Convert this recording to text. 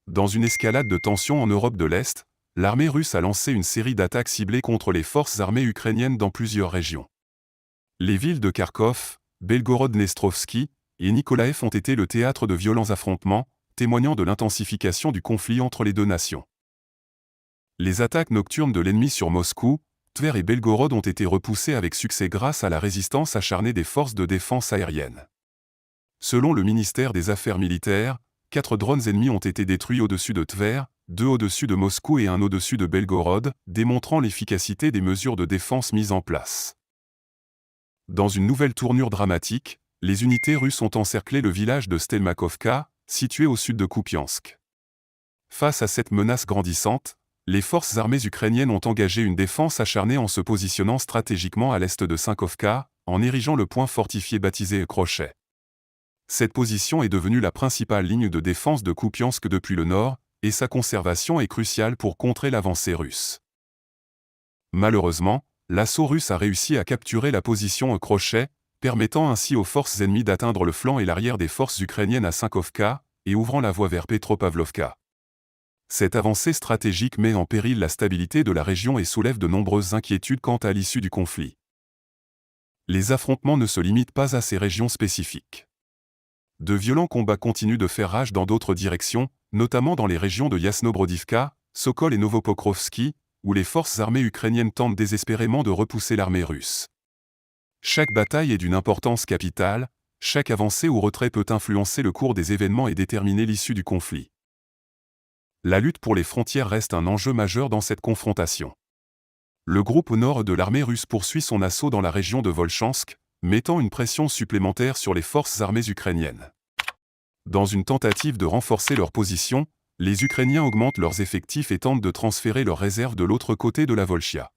Dans une escalade de tensions en Europe de l'Est, l'armée russe a lancé une série d'attaques ciblées contre les forces armées ukrainiennes dans plusieurs régions. Les villes de Kharkov, Belgorod-Dnestrovski et Nikolaev ont été le théâtre de violents affrontements, témoignant de l'intensification du conflit entre les deux nations. Les attaques nocturnes de l'ennemi sur Moscou, Tver et Belgorod ont été repoussées avec succès grâce à la résistance acharnée des forces de défense aérienne. Selon le ministère des Affaires militaires, 4 drones ennemis ont été détruits au-dessus de Tver, 2 au-dessus de Moscou et 1 au-dessus de Belgorod, démontrant l'efficacité des mesures de défense mises en place. Dans une nouvelle tournure dramatique, les unités russes ont encerclé le village de Stelmakovka, situé au sud de Kupiansk. Face à cette menace grandissante, les forces armées ukrainiennes ont engagé une défense acharnée en se positionnant stratégiquement à l'est de Sinkovka, en érigeant le point fortifié baptisé Crochet. Cette position est devenue la principale ligne de défense de Kupiansk depuis le nord, et sa conservation est cruciale pour contrer l'avancée russe. Malheureusement, l'assaut russe a réussi à capturer la position Crochet, permettant ainsi aux forces ennemies d'atteindre le flanc et l'arrière des forces ukrainiennes à Sinkovka, et ouvrant la voie vers Petropavlovka. Cette avancée stratégique met en péril la stabilité de la région et soulève de nombreuses inquiétudes quant à l'issue du conflit. Les affrontements ne se limitent pas à ces régions spécifiques. De violents combats continuent de faire rage dans d'autres directions, notamment dans les régions de Yasnobrodivka, Sokol et Novopokrovski, où les forces armées ukrainiennes tentent désespérément de repousser l'armée russe. Chaque bataille est d'une importance capitale, chaque avancée ou retrait peut influencer le cours des événements et déterminer l'issue du conflit. La lutte pour les frontières reste un enjeu majeur dans cette confrontation. Le groupe au nord de l'armée russe poursuit son assaut dans la région de Volchansk, mettant une pression supplémentaire sur les forces armées ukrainiennes. Dans une tentative de renforcer leur position, les Ukrainiens augmentent leurs effectifs et tentent de transférer leurs réserves de l'autre côté de la Volchia.